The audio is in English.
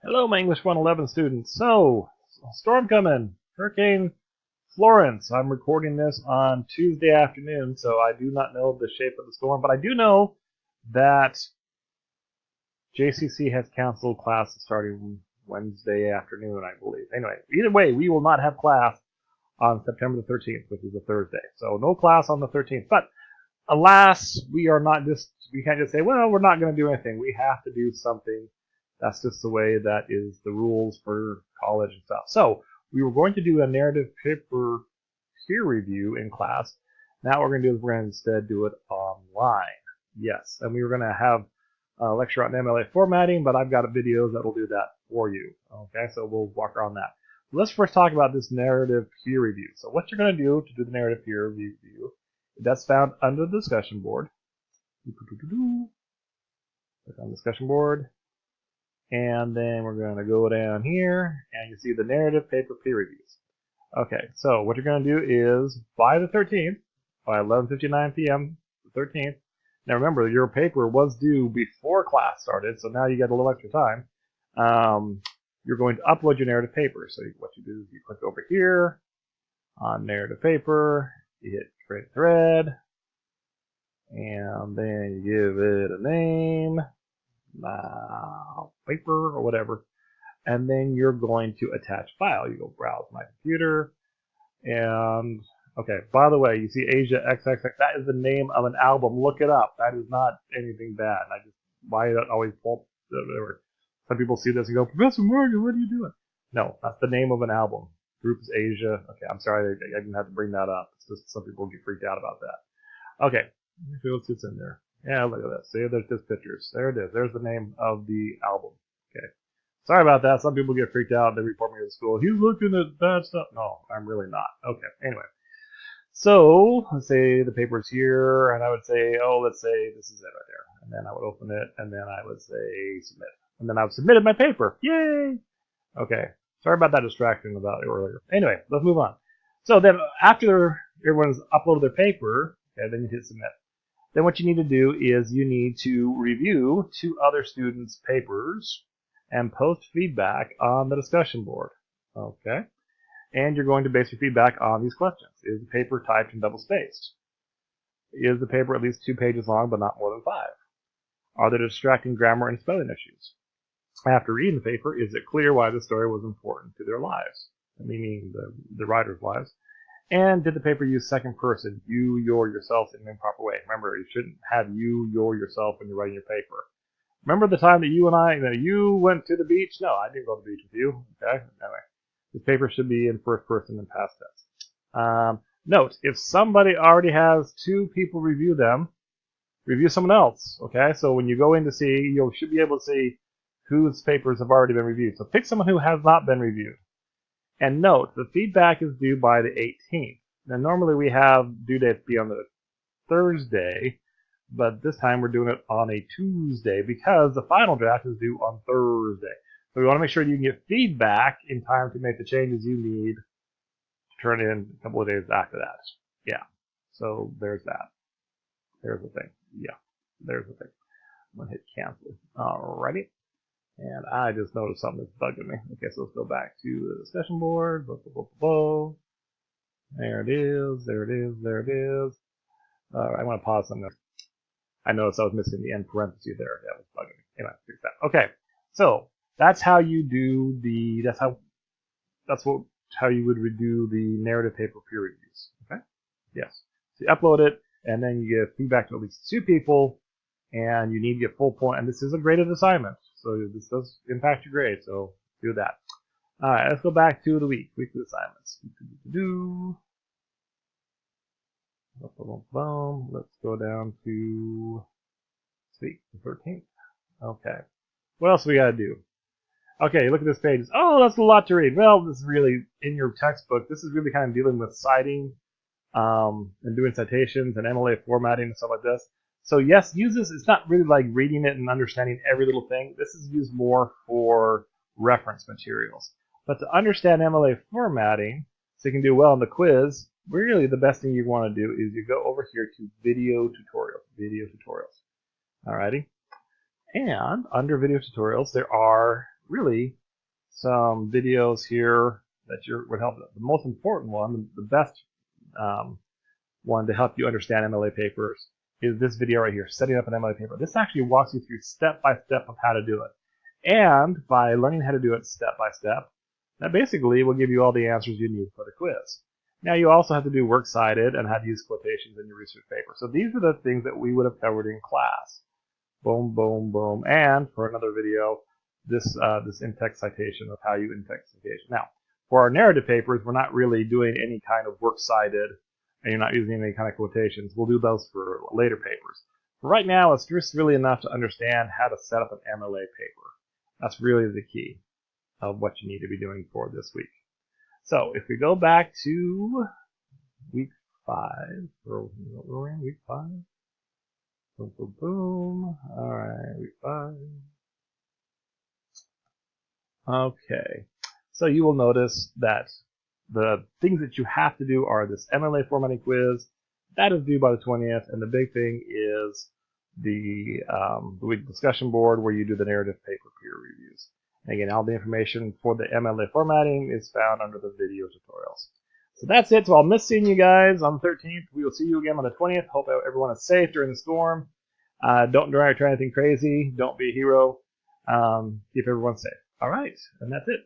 Hello, my English 111 students. So, storm coming. Hurricane Florence. I'm recording this on Tuesday afternoon, so I do not know the shape of the storm, but I do know that JCC has canceled classes starting Wednesday afternoon, I believe. Anyway, either way, we will not have class on September the 13th, which is a Thursday. So no class on the 13th. But alas, we can't just say, well, we're not going to do anything. We have to do something. That's just the way that is the rules for college and stuff. So we were going to do a narrative paper peer review in class. Now what we're going to do is we're going to instead do it online. Yes, and we were going to have a lecture on MLA formatting, but I've got videos that will do that for you. Okay, so we'll walk around that. Let's first talk about this narrative peer review. So what you're going to do to do the narrative peer review, that's found under the discussion board. Click on discussion board. And then we're going to go down here, and you see the narrative paper peer reviews. Okay, so what you're going to do is, by the 13th, by 11:59 p.m., the 13th, now remember, your paper was due before class started, so now you get a little extra time. You're going to upload your narrative paper. So what you do is you click over here on narrative paper, you hit create thread, and then you give it a name. Paper or whatever, and then you're going to attach file. You go browse my computer, and okay, by the way, you see Asia XXX, that is the name of an album. Look it up. That is not anything bad. Why that always pull whatever. Some people see this and go, Professor Morgan, what are you doing? No, that's the name of an album. Group is Asia. Okay, I'm sorry I didn't have to bring that up. It's just some people get freaked out about that. Okay, let me see what's in there. Yeah, look at that. See, there's just pictures. There it is. There's the name of the album. Okay. Sorry about that. Some people get freaked out. They report me to school. He's looking at bad stuff. No, I'm really not. Okay. Anyway. So, let's say the paper's here, and I would say, let's say this is it right there. And then I would open it, and then I would say submit. And then I've submitted my paper. Yay! Okay. Sorry about that distraction about it earlier. Anyway, let's move on. So then after everyone's uploaded their paper, okay, then you hit submit. Then what you need to do is you need to review 2 other students' papers and post feedback on the discussion board. Okay? And you're going to base your feedback on these questions. Is the paper typed and double-spaced? Is the paper at least 2 pages long but not more than 5? Are there distracting grammar and spelling issues? After reading the paper, is it clear why the story was important to their lives? Meaning the writer's lives. And did the paper use second person, you, your, yourself in an improper way? Remember, you shouldn't have you, your, yourself when you're writing your paper. Remember the time that you went to the beach? No, I didn't go to the beach with you. Okay? Anyway, this paper should be in first person and past tense. Note, if somebody already has 2 people review them, review someone else. Okay? So when you go in to see, you should be able to see whose papers have already been reviewed. So pick someone who has not been reviewed. And note, the feedback is due by the 18th. Now, normally we have due dates be on the Thursday, but this time we're doing it on a Tuesday because the final draft is due on Thursday. So we want to make sure you can get feedback in time to make the changes you need to turn in a couple of days after that. Yeah. So there's that. There's the thing. Yeah. There's the thing. I'm going to hit cancel. Alrighty. And I just noticed something that's bugging me. Okay, so let's go back to the discussion board. There it is. There it is. There it is. I want to pause something. I noticed I was missing the end parenthesis there. That was bugging me. Anyway, fix that. Okay, so that's how you do the. How you would redo the narrative paper peer reviews. Okay. Yes. So you upload it, and then you give feedback to at least 2 people, and you need to get full point. And this is a graded assignment. So this does impact your grade, so do that. All right, let's go back to the weekly assignments. Let's go down to the 13th. Okay, what else we got to do? Okay, look at this page. Oh, that's a lot to read. Well, this is really in your textbook. This is really kind of dealing with citing and doing citations and MLA formatting and stuff like this. So yes, use this. It's not really like reading it and understanding every little thing. This is used more for reference materials. But to understand MLA formatting, so you can do well in the quiz, really the best thing you want to do is you go over here to video tutorials. Alrighty. And under video tutorials, there are really some videos here that would help. The most important one, the best one to help you understand MLA papers is this video right here, setting up an MLA paper. This actually walks you through step by step of how to do it. And by learning how to do it step by step, that basically will give you all the answers you need for the quiz. Now you also have to do works cited and how to use quotations in your research paper. So these are the things that we would have covered in class. Boom, boom, boom. And for another video, this in-text citation of how you in-text citation. Now, for our narrative papers, we're not really doing any kind of works cited, and you're not using any kind of quotations. We'll do those for later papers. But right now, it's just really enough to understand how to set up an MLA paper. That's really the key of what you need to be doing for this week. So if we go back to week 5, we're in week 5. Boom, boom, boom. All right, week 5. Okay, so you will notice that the things that you have to do are this MLA formatting quiz. That is due by the 20th, and the big thing is the week discussion board where you do the narrative paper peer reviews. And again, all the information for the MLA formatting is found under the video tutorials. So that's it. So I'll miss seeing you guys on the 13th. We will see you again on the 20th. Hope everyone is safe during the storm. Don't try anything crazy. Don't be a hero. Keep everyone safe. All right, and that's it.